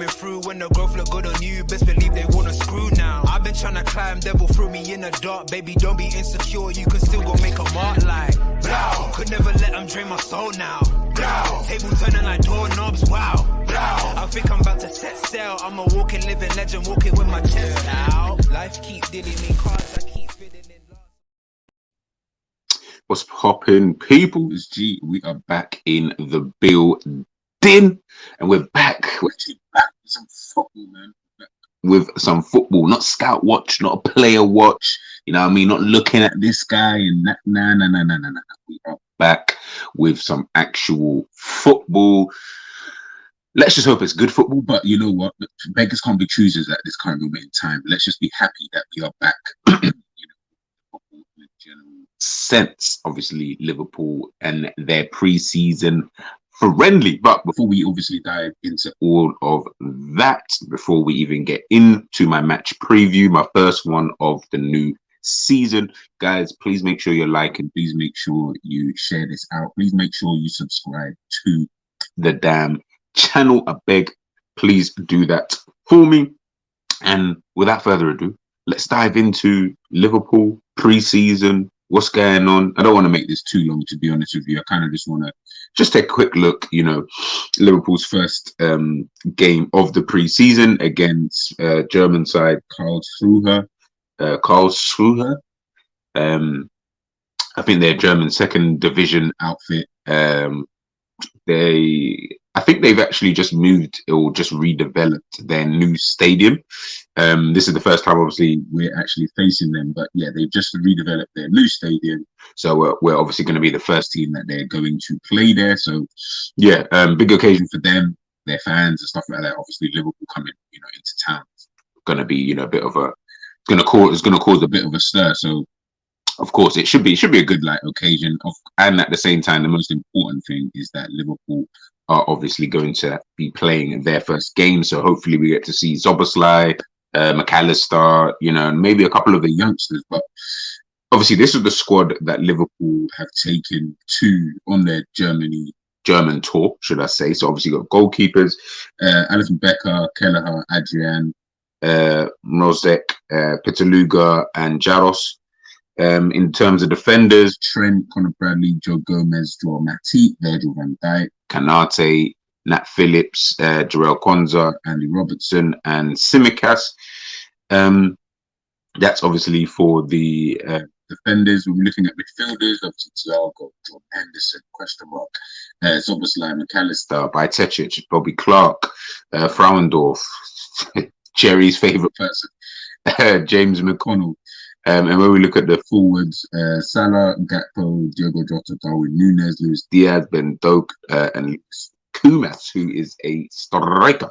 coming through when the growth look good on you. Best believe they wanna screw now. I've been trying to climb, devil threw me in the dark. Baby, don't be insecure, you can still go make a mark like blow. Could never let them drain my soul now. Blow. Table turning like doorknobs, wow. Blow. I think I'm about to set sail. I'm a walking, living legend, walking with my chest out. Life keep dealing me cards, I keep fitting in love. What's poppin', people? It's G. We are back in the building, and we're back. We're actually back with some football, man. With some football, not scout watch, not a player watch. You know what I mean? Not looking at this guy and that. Nah. We are back with some actual football. Let's just hope it's good football. But you know what? Beggars can't be choosers at this current moment in time. Let's just be happy that we are back. Football in a general sense. Obviously, Liverpool and their pre-season friendly. But before we obviously dive into all of that, before we even get into my match preview, my first one of the new season, guys, please make sure you're liking. Please make sure you share this out. Please make sure you subscribe to the damn channel. I beg, please do that for me. And without further ado, let's dive into Liverpool pre-season. What's going on? I don't want to make this too long, to be honest with you. I kind of just want to just take a quick look, you know, Liverpool's first game of the pre-season against German side Karlsruher. I think they're German second division outfit. I think they've actually just moved or just redeveloped their new stadium. This is the first time, obviously, we're actually facing them. But yeah, they've just redeveloped their new stadium. So we're obviously going to be the first team that they're going to play there. So yeah, big occasion for them, their fans and stuff like that. Obviously, Liverpool coming, you know, into town. It's going to be, you know, a bit of a, it's going to cause a bit of a stir. So of course, it should be a good like occasion. And at the same time, the most important thing is that Liverpool are obviously going to be playing their first game. So hopefully we get to see Szoboszlai, McAllister, you know, and maybe a couple of the youngsters. But obviously this is the squad that Liverpool have taken to on their German tour, should I say. So obviously you've got goalkeepers, Alisson Becker, Kelleher, Adrian, Mrozek, Pitaluga, and Jaros. In terms of defenders, Trent, Conor Bradley, Joe Gomez, Joel Matip, Virgil van Dijk, Kanate, Nat Phillips, Jarell Konza, Andy Robertson, and Tsimikas. That's obviously for the defenders. We're looking at midfielders, obviously Thiago, John Henderson, Szoboszlai, McAllister, Bajcetic, Bobby Clark, Frauendorf, Jerry's favourite person, James McConnell. And when we look at the forwards, Salah, Gakpo, Diogo Jota, Darwin Núñez, Luis Diaz, Ben Doak, and Kumas, who is a striker.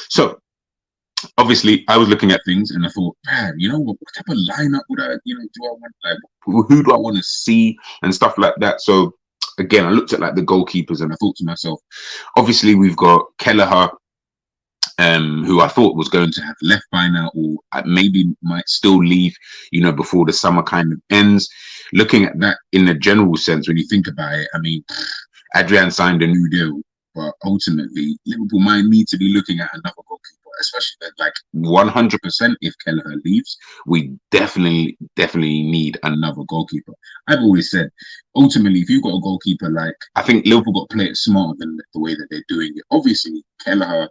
So obviously, I was looking at things and I thought, man, you know what type of lineup would I, you know, do I want? Like, who do I want to see and stuff like that? So again, I looked at like the goalkeepers and I thought to myself, obviously we've got Kelleher, who I thought was going to have left by now, or maybe might still leave, you know, before the summer kind of ends. Looking at that in a general sense, when you think about it, I mean, Adrian signed a new deal, but ultimately Liverpool might need to be looking at another goalkeeper, especially like 100% if Kelleher leaves, we definitely need another goalkeeper. I've always said, ultimately, if you've got a goalkeeper, like, I think Liverpool got to play it smarter than the way that they're doing it. Obviously, Kelleher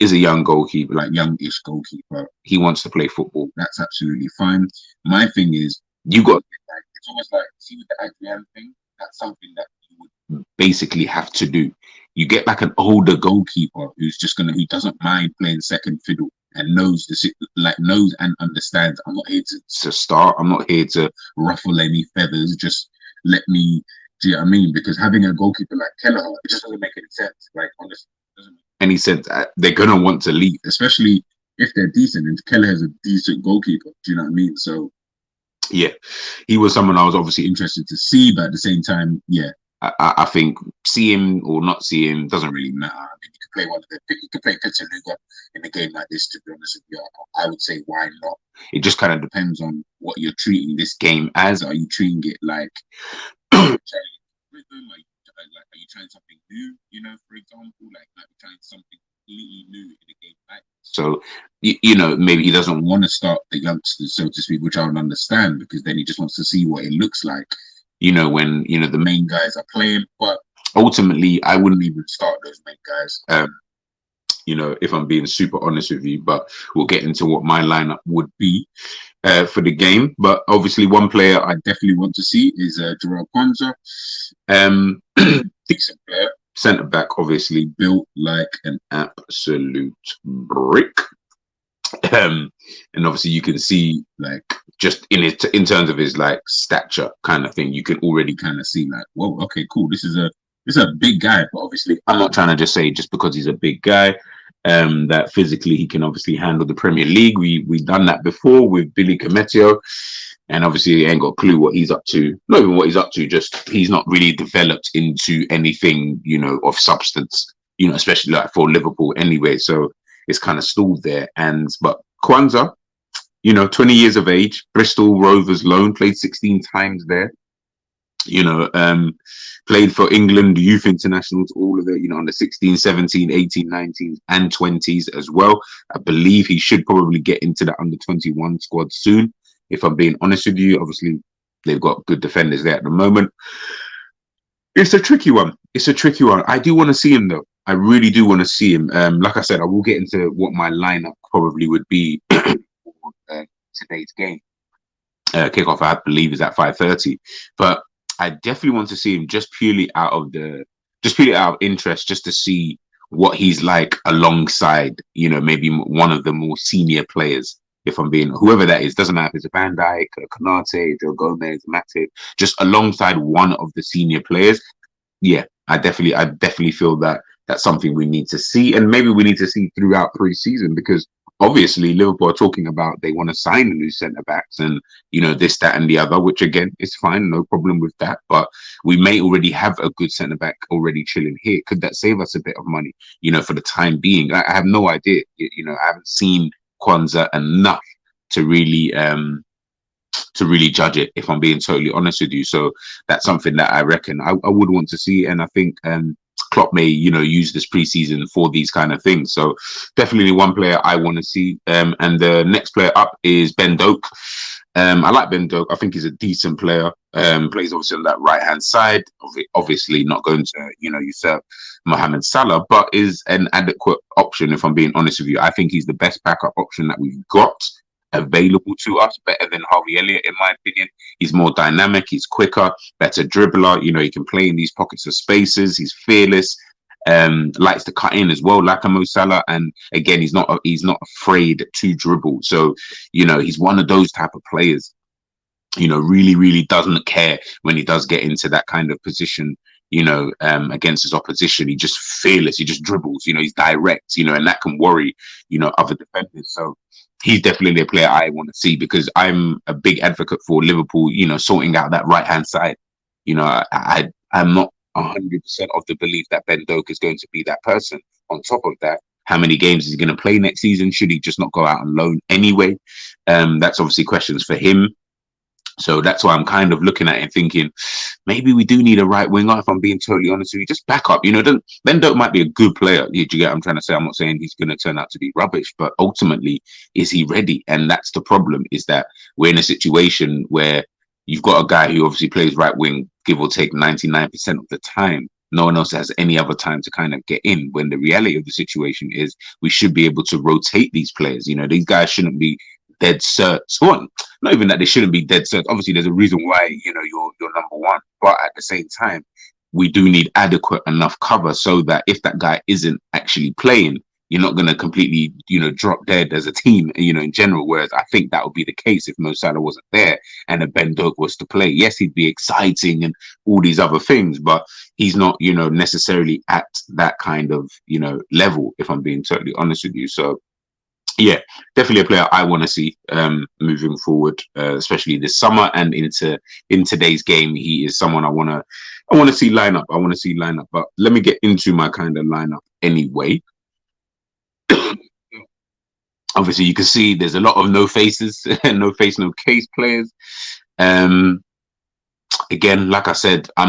is a young goalkeeper, like youngish goalkeeper. He wants to play football. That's absolutely fine. My thing is, you got like, it's almost like, see with the Adrian thing, that's something that you would basically have to do. You get like an older goalkeeper who doesn't mind playing second fiddle and knows and understands. I'm not here to start. I'm not here to ruffle any feathers. Just let me. Do you know what I mean? Because having a goalkeeper like Kelleher, it just doesn't make any sense. Like, honestly, it doesn't make any sense. They're gonna want to leave, especially if they're decent. And Kelleher's a decent goalkeeper. Do you know what I mean? So, yeah, he was someone I was obviously interested to see, but at the same time, yeah, I think see him or not see him doesn't really matter. I mean, you could play Pitaluga in a game like this. To be honest with you, I would say why not? It just kind of depends on what you're treating this game as. Are you treating it like rhythm? Are you trying something new? You know, for example, like you're trying something completely new in a game like this. So, maybe he doesn't want to start the youngsters, so to speak, which I would understand, because then he just wants to see what it looks like, when, the main guys are playing. But ultimately, I wouldn't even start those main guys. If I'm being super honest with you, but we'll get into what my lineup would be for the game. But obviously, one player I definitely want to see is Jarrell Kwanzaa. Decent player, centre back, obviously built like an absolute brick. And obviously, you can see like just in terms of his like stature kind of thing, you can already kind of see like, whoa, okay, cool. This is a big guy, but obviously, I'm not trying to just say just because he's a big guy. That physically he can obviously handle the Premier League. We've done that before with Billy Cometio, and obviously he ain't got a clue what he's up to. Not even what he's up to, just he's not really developed into anything, of substance, especially like for Liverpool anyway. So it's kind of stalled there. But Kwanzaa, 20 years of age, Bristol Rovers loan, played 16 times there. Played for England youth internationals, all of it, under 16, 17, 18, 19, and 20s as well. I believe he should probably get into the under 21 squad soon, if I'm being honest with you. Obviously, they've got good defenders there at the moment. It's a tricky one. I do want to see him, though. I really do want to see him. Like I said, I will get into what my lineup probably would be for today's game. Kickoff, I believe, is at 5:30. But I definitely want to see him just purely out of interest, just to see what he's like alongside, maybe one of the more senior players. If I'm being, whoever that is, doesn't matter if it's a Van Dijk, Konate, Joe Gomez, Matip, just alongside one of the senior players. Yeah, I definitely feel that that's something we need to see, and maybe we need to see throughout pre-season, because obviously Liverpool are talking about they want to sign a new centre backs and this, that, and the other, which again is fine, no problem with that. But we may already have a good centre back already chilling here. Could that save us a bit of money? For the time being, I have no idea. I haven't seen Kwanzaa enough to really judge it, if I'm being totally honest with you. So that's something that I reckon I would want to see, and I think Klopp may, use this preseason for these kind of things. So definitely one player I want to see. And the next player up is Ben Doak. I like Ben Doak. I think he's a decent player. Plays obviously on that right-hand side. Obviously not going to, usurp Mohamed Salah, but is an adequate option, if I'm being honest with you. I think he's the best backup option that we've got available to us, better than Harvey Elliott, in my opinion. He's more dynamic, he's quicker, better dribbler. He can play in these pockets of spaces. He's fearless, likes to cut in as well, like a Mo Salah. And again, he's not afraid to dribble. So, he's one of those type of players. Really, really doesn't care when he does get into that kind of position. Against his opposition, he just fearless. He just dribbles. He's direct. And that can worry, other defenders. So he's definitely a player I want to see, because I'm a big advocate for Liverpool, sorting out that right-hand side. I'm not 100% of the belief that Ben Doak is going to be that person. On top of that, how many games is he going to play next season? Should he just not go out on loan anyway? That's obviously questions for him. So that's why I'm kind of looking at it and thinking, maybe we do need a right winger, if I'm being totally honest with you. Just back up. Ben Doak might be a good player. Do you get what I'm trying to say? I'm not saying he's going to turn out to be rubbish, but ultimately, is he ready? And that's the problem, is that we're in a situation where you've got a guy who obviously plays right wing, give or take 99% of the time. No one else has any other time to kind of get in, when the reality of the situation is we should be able to rotate these players. These guys shouldn't be dead certs. Well, not even that they shouldn't be dead certs. Obviously, there's a reason why, you're number one. But at the same time, we do need adequate enough cover so that if that guy isn't actually playing, you're not going to completely, drop dead as a team, in general. Whereas I think that would be the case if Mo Salah wasn't there and a Ben Doak was to play. Yes, he'd be exciting and all these other things, but he's not, necessarily at that kind of, level, if I'm being totally honest with you. So, yeah, definitely a player I want to see moving forward, especially this summer and in today's game. He is someone I want to see line up. But let me get into my kind of lineup anyway. Obviously, you can see there's a lot of no faces, no face, no case players. Again, like I said, I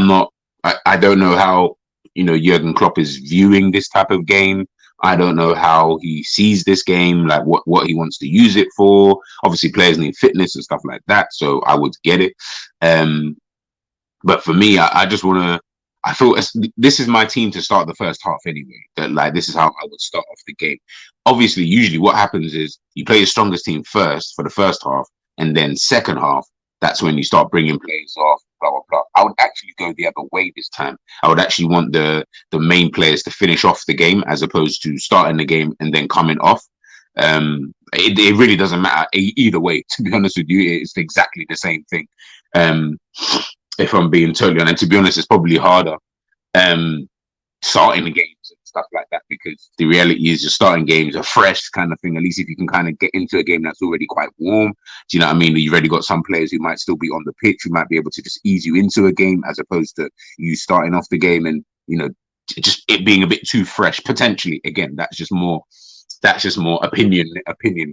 don't know how Jurgen Klopp is viewing this type of game. I don't know how he sees this game, like what he wants to use it for. Obviously, players need fitness and stuff like that, so I would get it. But for me, I just want to. I feel this is my team to start the first half anyway. That like this is how I would start off the game. Obviously, usually what happens is you play your strongest team first for the first half, and then second half, that's when you start bringing players off. Blah blah blah. I would actually go the other way this time. I would actually want the main players to finish off the game as opposed to starting the game and then coming off. It really doesn't matter either way. To be honest with you, it's exactly the same thing. Um, if I'm being totally honest, to be honest, it's probably harder starting the games and stuff like that because the reality is you're starting games are fresh kind of thing. At least if you can kind of get into a game that's already quite warm, do you know what I mean? You've already got some players who might still be on the pitch who might be able to just ease you into a game as opposed to you starting off the game and just it being a bit too fresh potentially. Again, that's just more opinion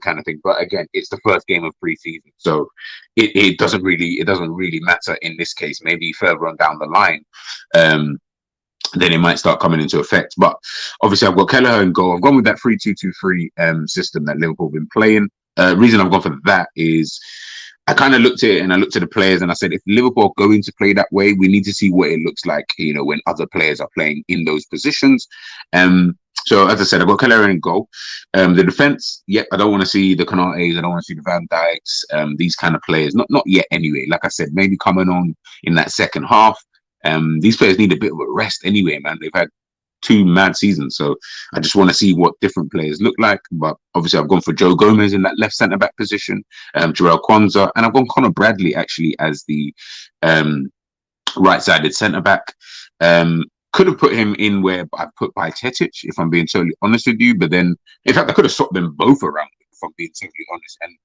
kind of thing. But again, it's the first game of pre-season, so it doesn't really matter in this case. Maybe further on down the line, then it might start coming into effect. But obviously, I've got Kelleher in goal. I've gone with that 3-2-2-3 system that Liverpool have been playing. Reason I've gone for that is I kind of looked at it and I looked at the players and I said, if Liverpool are going to play that way, we need to see what it looks like, when other players are playing in those positions. So as I said, I've got Kelleher in goal. The defense, I don't want to see the Konates, I don't want to see the Van Dijks, these kind of players. Not yet anyway. Like I said, maybe coming on in that second half. These players need a bit of a rest anyway, man. They've had 2 mad seasons, so I just want to see what different players look like. But obviously, I've gone for Joe Gomez in that left centre back position, Jarell Quansah, and I've gone Conor Bradley actually as the right-sided centre back. Could have put him in where I put Bajcetic, if I'm being totally honest with you. But then, in fact, I could have swapped them both around, if I'm being totally honest. And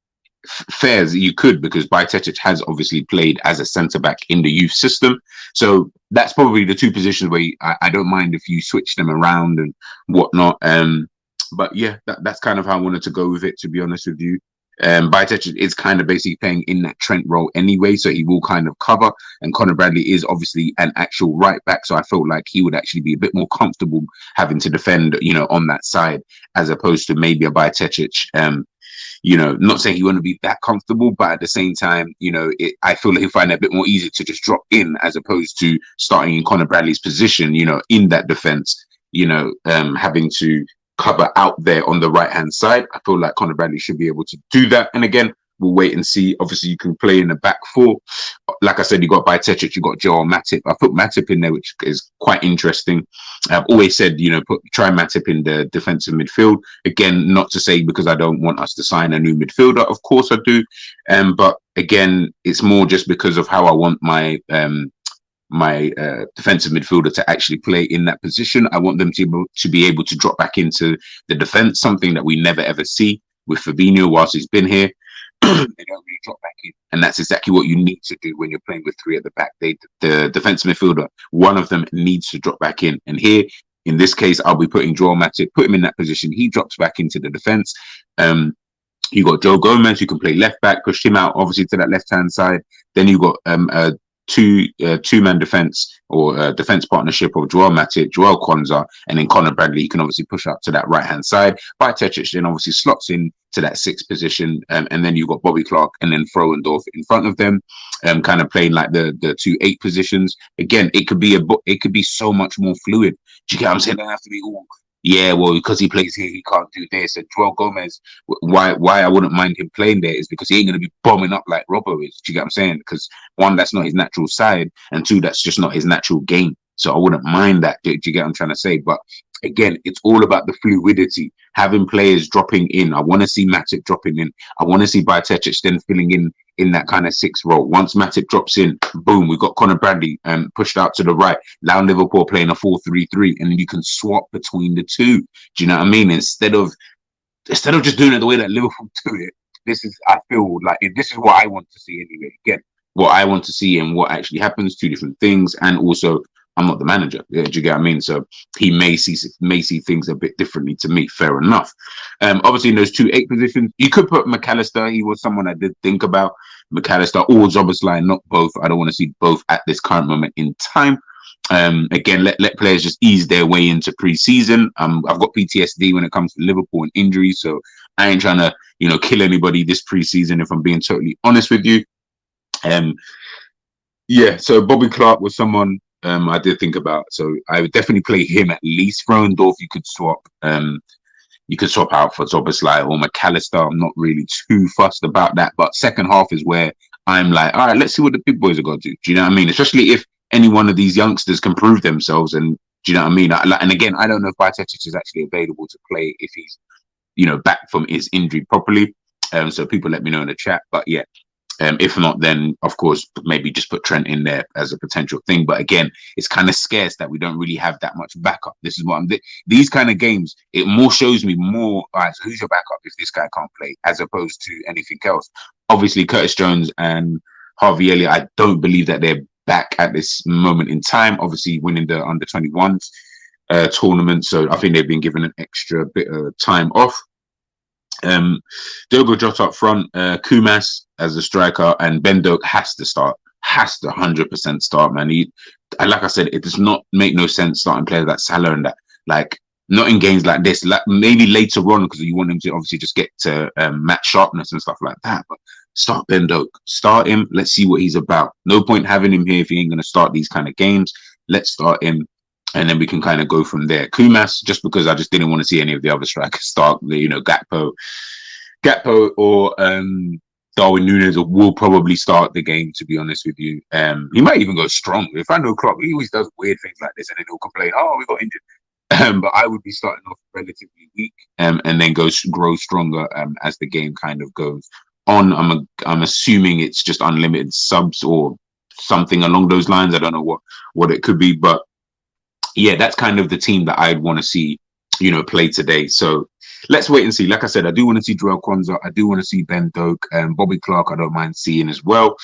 fair as you could, because Bajcetic has obviously played as a centre back in the youth system. So that's probably the 2 positions where I don't mind if you switch them around and whatnot. But yeah, that's kind of how I wanted to go with it, to be honest with you. Bajcetic is kind of basically playing in that Trent role anyway, so he will kind of cover. And Conor Bradley is obviously an actual right back, so I felt like he would actually be a bit more comfortable having to defend, on that side, as opposed to maybe a Bajcetic. Not saying he wouldn't be that comfortable, but at the same time, I feel like he'll find it a bit more easy to just drop in as opposed to starting in Conor Bradley's position, in that defense, having to cover out there on the right hand side. I feel like Conor Bradley should be able to do that. And again, we'll wait and see. Obviously, you can play in the back 4. Like I said, you got Bajcetic, you got Joel Matip. I put Matip in there, which is quite interesting. I've always said, try Matip in the defensive midfield. Again, not to say because I don't want us to sign a new midfielder. Of course I do. But again, it's more just because of how I want my defensive midfielder to actually play in that position. I want them to be able to drop back into the defense, something that we never ever see with Fabinho whilst he's been here. They don't really drop back in, and that's exactly what you need to do when you're playing with 3 at the back. The defensive midfielder, one of them needs to drop back in, and here in this case, I'll be putting Joel Matip, put him in that position. He drops back into the defense. You got Joe Gomez, who can play left back, push him out obviously to that left hand side. Then you got a two-man defense or defense partnership of Joel Matip, Jarell Quansah, and then Conor Bradley. You can obviously push up to that right-hand side. Bajcetic then obviously slots in to that 6th position, and then you've got Bobby Clark and then Frauendorf in front of them, kind of playing like the 2 8 positions. Again, it could be so much more fluid. Do you get what I'm saying? It don't have to be all. Yeah, well, because he plays here, he can't do this. And Joel Gomez, why I wouldn't mind him playing there is because he ain't going to be bombing up like Robbo is. Do you get what I'm saying? Because 1, that's not his natural side, and 2, that's just not his natural game. So I wouldn't mind that. Do you get what I'm trying to say? But again, it's all about the fluidity, having players dropping in. I want to see Matip dropping in. I want to see Bajcetic then filling in that kind of 6 role. Once Matip drops in, boom, we've got Conor Bradley pushed out to the right. Now Liverpool playing a 4-3-3, and then you can swap between the 2. Do you know what I mean? Instead of just doing it the way that Liverpool do it, I feel like this is what I want to see anyway. Again, what I want to see and what actually happens, 2 different things, and also I'm not the manager. Do you get what I mean? So he may see things a bit differently to me. Fair enough. Obviously, in those 2 8 positions, you could put McAllister. He was someone I did think about. McAllister or Zoboslai, not both. I don't want to see both at this current moment in time. Again, let players just ease their way into pre-season. I've got PTSD when it comes to Liverpool and injuries, so I ain't trying to, kill anybody this pre-season, if I'm being totally honest with you. Yeah, so Bobby Clark was someone I did think about. So I would definitely play him at least. Frondorf, you could swap. You could swap out for Szoboszlai or McAllister. I'm not really too fussed about that. But second half is where I'm like, all right, let's see what the big boys are going to do. Do you know what I mean? Especially if any one of these youngsters can prove themselves. And do you know what I mean? And again, I don't know if Bajcetic is actually available to play if he's, back from his injury properly. So people let me know in the chat. But yeah, if not, then of course maybe just put Trent in there as a potential thing. But again, it's kind of scarce that we don't really have that much backup. This is what these kind of games. It more shows me more. All right, so who's your backup if this guy can't play, as opposed to anything else. Obviously, Curtis Jones and Harvey Elliott. I don't believe that they're back at this moment in time. Obviously, winning the under-21s tournament, so I think they've been given an extra bit of time off. Diogo Jota up front, Kumas as a striker, and Ben Doak has to start. Has to 100% start, man. Like I said, it does not make no sense starting players like Salah and that. Like, not in games like this. Like maybe later on, because you want him to obviously just get to match sharpness and stuff like that. But start Ben Doak. Start him. Let's see what he's about. No point having him here if he ain't going to start these kind of games. Let's start him. And then we can kind of go from there. Kumas, just because I just didn't want to see any of the other strikers start, Gakpo or Darwin Núñez will probably start the game, to be honest with you. He might even go strong. If I know Klopp, he always does weird things like this and then he'll complain, oh, we got injured. But I would be starting off relatively weak and then grow stronger as the game kind of goes on. I'm assuming it's just unlimited subs or something along those lines. I don't know what it could be, but yeah, that's kind of the team that I'd want to see, play today. So let's wait and see. Like I said, I do want to see Joel Kwanzaa. I do want to see Ben Doak. Bobby Clark, I don't mind seeing as well.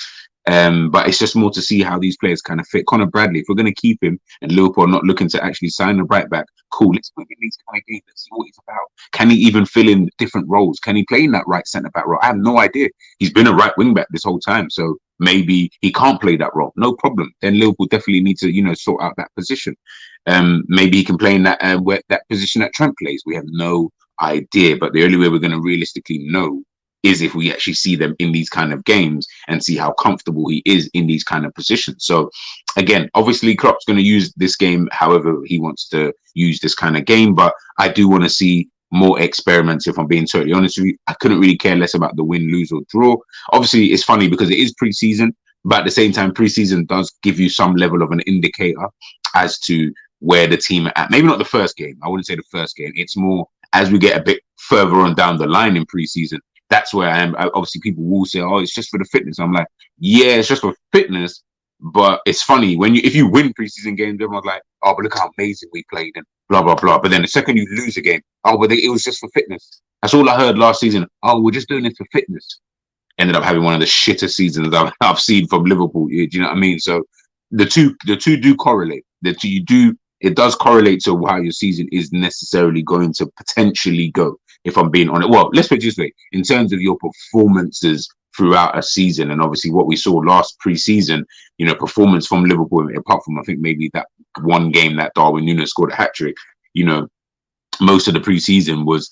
But it's just more to see how these players kind of fit. Conor Bradley, if we're going to keep him and Liverpool not looking to actually sign a right back, cool. Let's put him in these kind of games. Let's see what he's about. Can he even fill in different roles? Can he play in that right centre back role? I have no idea. He's been a right wing back this whole time. So maybe he can't play that role. No problem. Then Liverpool definitely need to, sort out that position. Maybe he can play in that that position that Trent plays. We have no idea. But the only way we're going to realistically know is if we actually see them in these kind of games and see how comfortable he is in these kind of positions. So again, obviously Klopp's going to use this game however he wants to use this kind of game, but I do want to see more experiments, if I'm being totally honest with you. I couldn't really care less about the win, lose or draw. Obviously it's funny because it is pre-season, but at the same time pre-season does give you some level of an indicator as to where the team are at. Maybe not the first game. I wouldn't say the first game. It's more as we get a bit further on down the line in pre-season. That's where I am. Obviously, people will say, "Oh, it's just for the fitness." I'm like, "Yeah, it's just for fitness." But it's funny if you win preseason games, everyone's like, "Oh, but look how amazing we played," and blah blah blah. But then the second you lose a game, oh, but it was just for fitness. That's all I heard last season. Oh, we're just doing it for fitness. Ended up having one of the shittest seasons I've seen from Liverpool. Do you know what I mean? So the two do correlate. It does correlate to how your season is necessarily going to potentially go. If I'm being honest, well, let's put it this way: in terms of your performances throughout a season, and obviously what we saw last pre-season, performance from Liverpool, apart from I think maybe that one game that Darwin Núñez scored a hat-trick, most of the pre-season was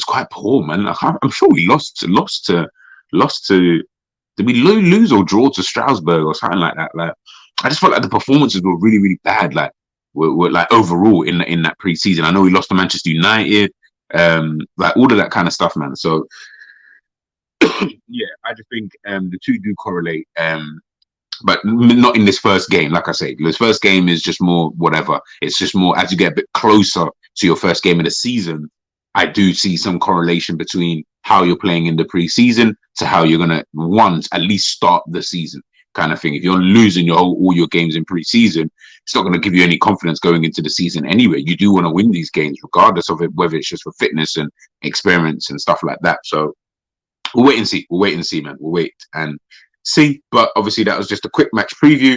quite poor, man. I'm sure we lost to. Did we lose or draw to Strasbourg or something like that? Like, I just felt like the performances were really, really bad. Like, were like overall in that pre-season. I know we lost to Manchester United. Like all of that kind of stuff, man. So yeah, I just think the two do correlate, but not in this first game. Like I say, this first game is just more whatever. It's just more as you get a bit closer to your first game of the season. I do see some correlation between how you're playing in the pre-season to how you're gonna at least start the season, kind of thing. If you're losing all your games in pre-season, it's not going to give you any confidence going into the season anyway. You do want to win these games regardless of it, whether it's just for fitness and experiments and stuff like that. So we'll wait and see. Man. We'll wait and see. But obviously that was just a quick match preview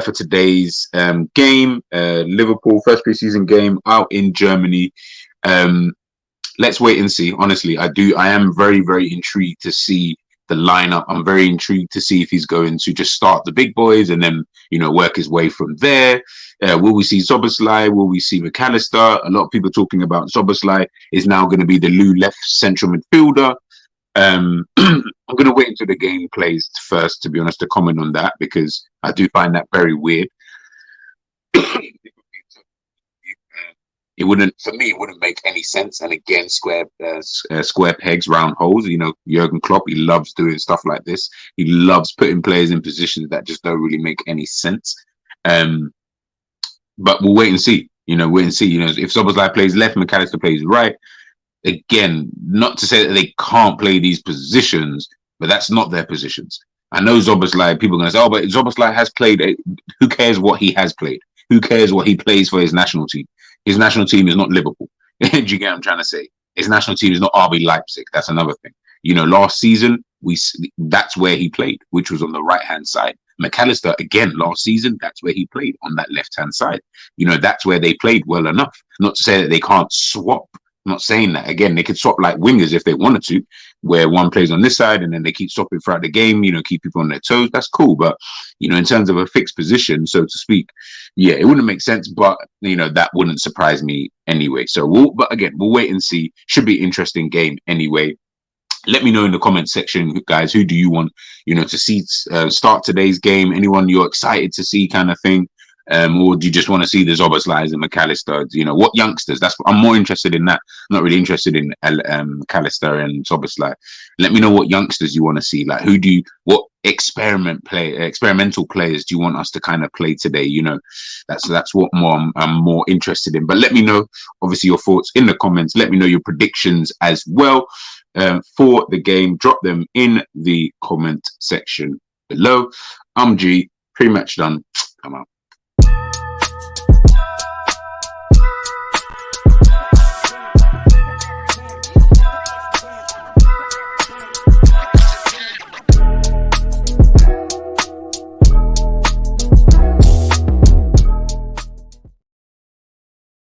for today's game. Liverpool first pre-season game out in Germany. Let's wait and see. Honestly, I am very, very intrigued to see the the lineup. I'm very intrigued to see if he's going to just start the big boys and then, work his way from there. Will we see Szoboszlai? Will we see McAllister? A lot of people talking about Szoboszlai is now going to be the left central midfielder. I'm going to wait until the game plays first, to be honest, to comment on that, because I do find that very weird. It wouldn't make any sense. And again, square pegs, round holes. Jurgen Klopp, he loves doing stuff like this. He loves putting players in positions that just don't really make any sense. But we'll wait and see. If Szoboszlai plays left, McAllister plays right. Again, not to say that they can't play these positions, but that's not their positions. I know Szoboszlai, people are going to say, oh, but Szoboszlai has played. Who cares what he has played? Who cares what he plays for his national team? His national team is not Liverpool. Do you get what I'm trying to say? His national team is not RB Leipzig. That's another thing. Last season, that's where he played, which was on the right-hand side. McAllister, again, last season, that's where he played, on that left-hand side. That's where they played well enough. Not to say that they can't swap. I'm not saying that. Again, they could swap like wingers if they wanted to, where one plays on this side and then they keep swapping throughout the game, keep people on their toes. That's cool. But, in terms of a fixed position, so to speak, yeah, it wouldn't make sense. But, that wouldn't surprise me anyway. So we'll wait and see. Should be an interesting game anyway. Let me know in the comment section, guys, who do you want, to see start today's game? Anyone you're excited to see, kind of thing? Or do you just want to see the Szoboszlais and McAllister? What youngsters? I'm more interested in that. I'm not really interested in McAllister and Szoboszlai. Let me know what youngsters you want to see. Like, what experimental players do you want us to kind of play today? That's what I'm more interested in. But let me know, obviously, your thoughts in the comments. Let me know your predictions as well for the game. Drop them in the comment section below. I'm G. Pre-match done. I'm out.